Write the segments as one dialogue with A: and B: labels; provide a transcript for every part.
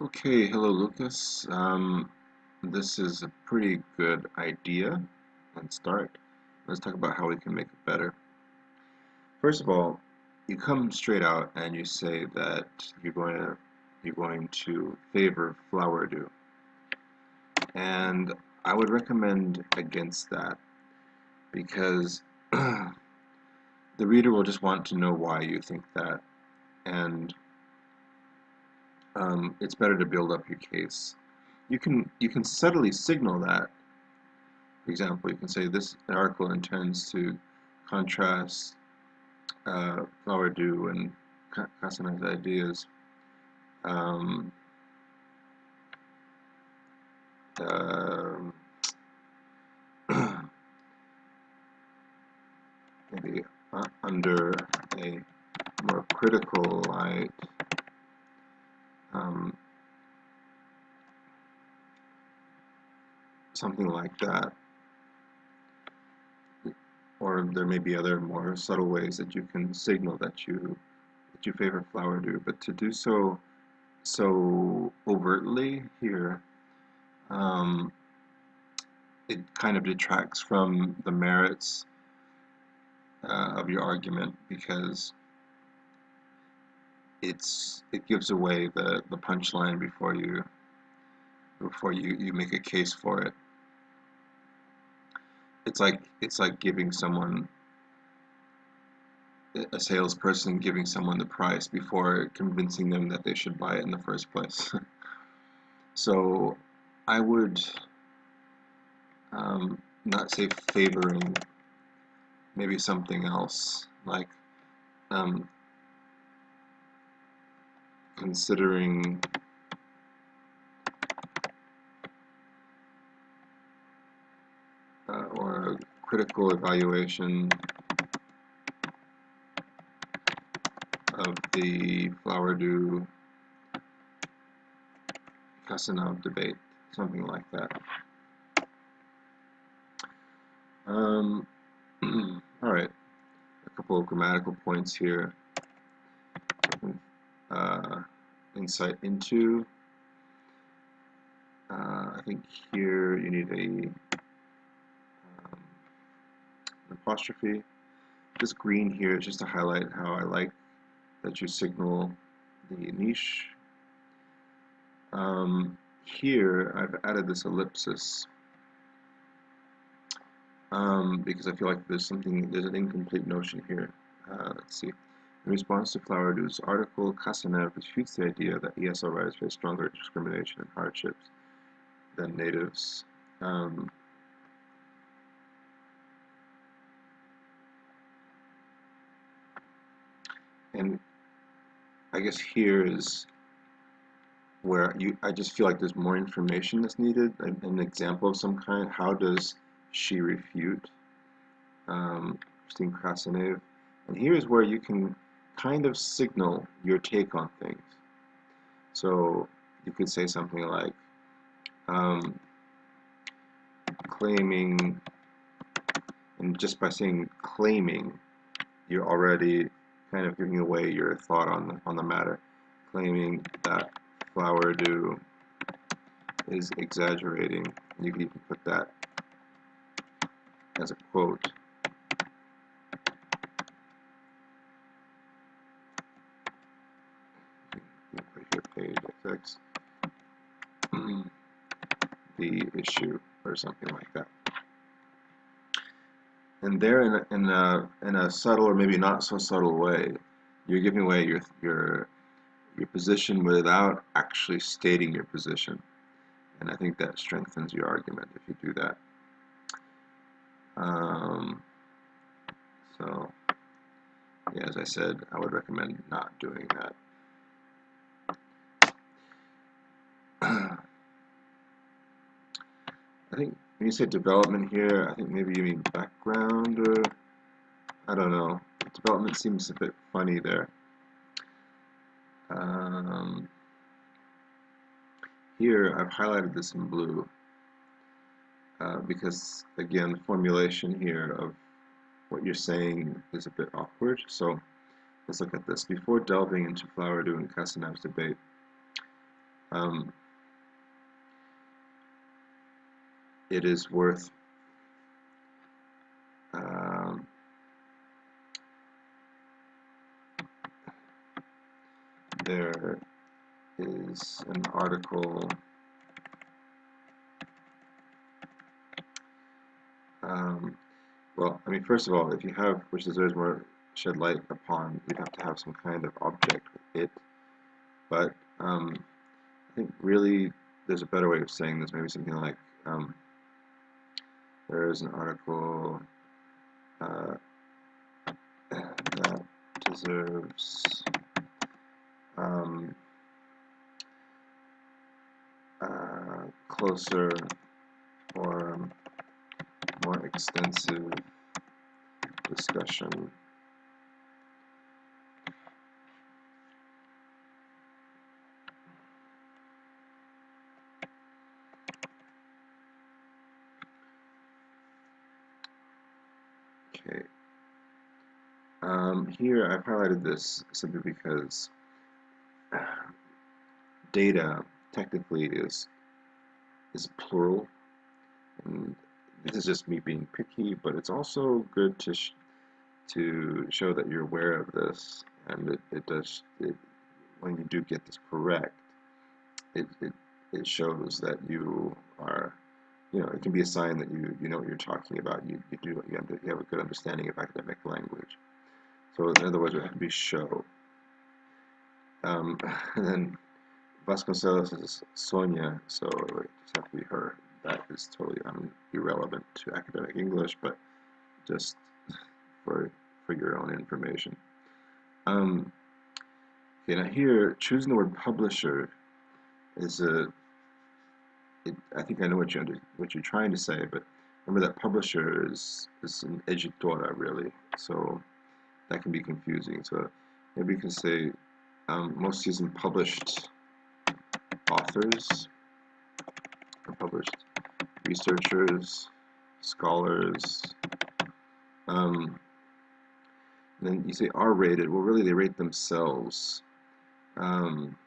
A: Okay, hello Lucas. This is a pretty good idea and start. Let's talk about how we can make it better. First of all, you come straight out and you say that you're going to favor flower dew, and I would recommend against that because the reader will just want to know why you think that, and it's better to build up your case. You can subtly signal that. For example, you can say this article intends to contrast flower dew and Casan's ideas. Um, um Maybe under a more critical light, um, something like that. Or there may be other more subtle ways that you can signal that you favor flower dew, but to do so overtly here, um, it kind of detracts from the merits of your argument because it gives away the punchline before you make a case for it. It's like giving someone a salesperson giving someone the price before convincing them that they should buy it in the first place. So I would not say favoring, maybe something else like um, considering or critical evaluation of the flower dew Casanov debate, something like that. Um, all right, a couple of grammatical points here. Uh, Insight into. I think here you need an apostrophe. This green here is just to highlight how I like that you signal the niche. Here I've added this ellipsis because I feel like there's an incomplete notion here. Let's see. In response to Flower Dew's article, Casanev refutes the idea that ESL writers face stronger discrimination and hardships than natives. And I guess here is where I just feel like there's more information that's needed, an example of some kind. How does she refute Christine Krasanev? And here's where you can kind of signal your take on things. So you could say something like, claiming, and just by saying claiming, you're already kind of giving away your thought on the matter. Claiming that flower dew is exaggerating. You can even put that as a quote. You put here page XX the issue or something like that. And there, in a subtle or maybe not so subtle way, you're giving away your position without actually stating your position. And I think that strengthens your argument if you do that. So, yeah, as I said, I would recommend not doing that. I think when you say development here, I think maybe you mean background, or I don't know. Development seems a bit funny there. Here, I've highlighted this in blue because, again, the formulation here of what you're saying is a bit awkward. So let's look at this. Before delving into Flower Dew and Casanev's debate, um, it is worth um, there is an article well, I mean, first of all, if you have which deserves more shed light upon, you'd have to have some kind of object with it. But I think really there's a better way of saying this, maybe something like there is an article uh, that deserves um, closer or more extensive discussion. Okay. Here I've highlighted this simply because data technically is plural, and this is just me being picky, but it's also good to show that you're aware of this, and when you do get this correct, it, it it shows that you are, it can be a sign that you know what you're talking about. You have a good understanding of academic language. So in other words, it would have to be show. And then Vasconcelos is Sonia, so it would just have to be her. That is totally irrelevant to academic English, but just for your own information. Okay, now here, choosing the word publisher is I think I know what you're trying to say, but remember that publisher is an editora really, so that can be confusing. So maybe you can say most seasoned published authors, or published researchers, scholars. Then you say are rated. Well, really, they rate themselves. Um,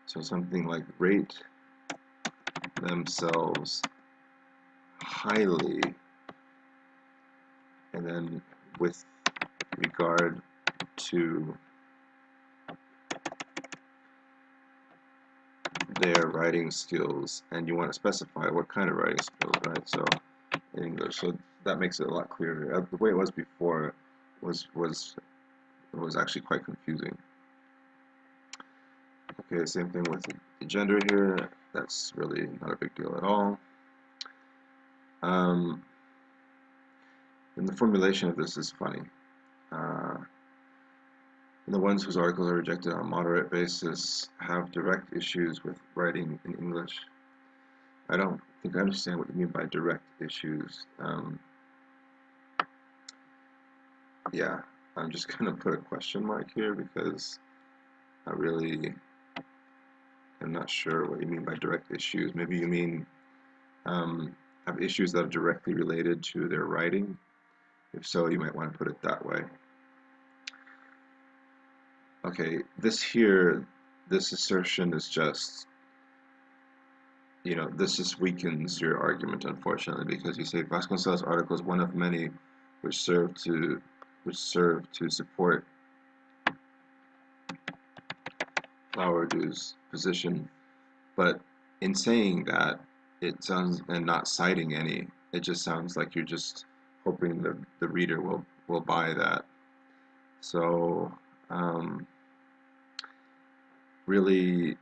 A: so something like rate themselves highly, and then with regard to their writing skills, and you want to specify what kind of writing skills, right? So in English, so that makes it a lot clearer. The way it was before was actually quite confusing. Okay, same thing with the gender here. That's really not a big deal at all. And the formulation of this is funny. And the ones whose articles are rejected on a moderate basis have direct issues with writing in English. I don't think I understand what you mean by direct issues. Yeah, I'm just going to put a question mark here because I really am not sure what you mean by direct issues. Maybe you mean have issues that are directly related to their writing. If so, you might want to put it that way. Okay, this assertion is just, this just weakens your argument, unfortunately, because you say Vasconcelos' article is one of many which serve to support Flowerdeau's position, but in saying that, it sounds, and not citing any, it just sounds like you're just hoping the reader will buy that. So really,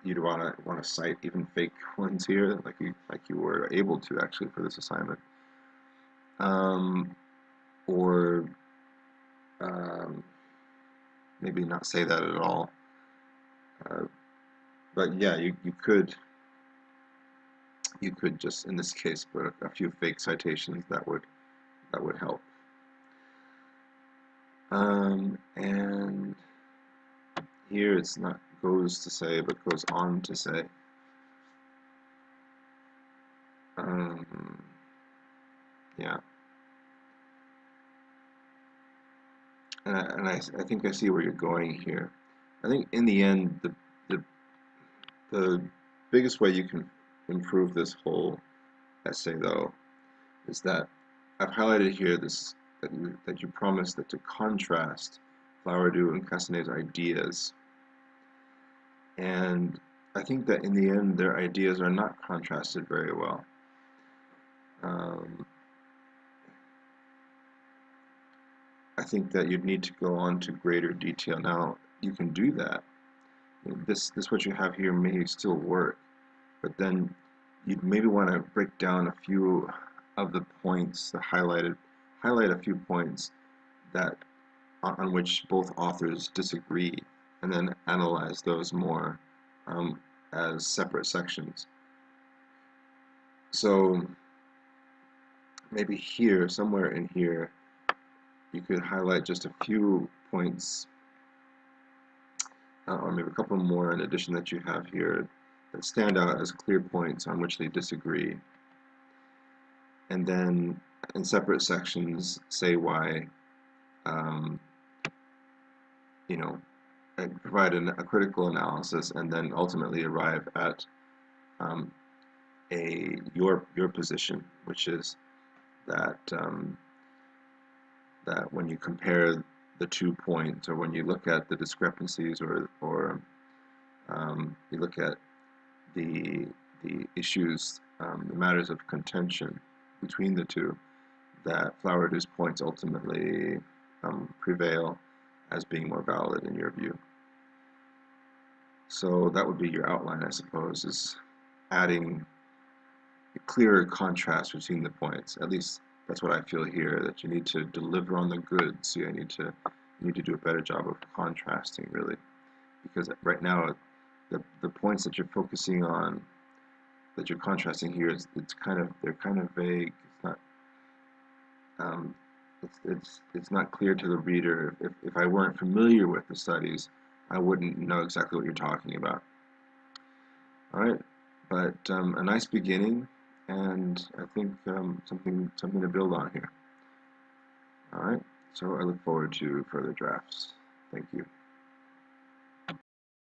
A: you'd want to cite even fake ones here, like you were able to actually for this assignment, or maybe not say that at all. But yeah, you could just in this case put a few fake citations that would help. And here it's not goes to say, but goes on to say. Yeah. And I think I see where you're going here. I think in the end, The biggest way you can improve this whole essay, though, is that I've highlighted here this that you promised that to contrast Flowerdew and Castanet's ideas, and I think that in the end their ideas are not contrasted very well. Um, I think that you'd need to go on to greater detail. Now, you can do that. This what you have here may still work, but then you'd maybe want to break down a few of the points, highlight a few points that on which both authors disagree, and then analyze those more as separate sections. So maybe here, somewhere in here, you could highlight just a few points, or maybe a couple more in addition that you have here that stand out as clear points on which they disagree. And then in separate sections, say why, um, you know, provide a critical analysis, and then ultimately arrive at um, your position, which is that that when you compare the 2 points, or when you look at the discrepancies, or you look at the issues, the matters of contention between the two, that Flowerdew's points ultimately prevail as being more valid in your view. So that would be your outline, I suppose, is adding a clearer contrast between the points. At least that's what I feel here, that you need to deliver on the goods. So you need to do a better job of contrasting, really, because right now the points that you're focusing on, that you're contrasting here, they're kind of vague. It's not um, it's not clear to the reader. If I weren't familiar with the studies, I wouldn't know exactly what you're talking about. All right, but a nice beginning, and I think something to build on here. All right, so I look forward to further drafts. Thank you.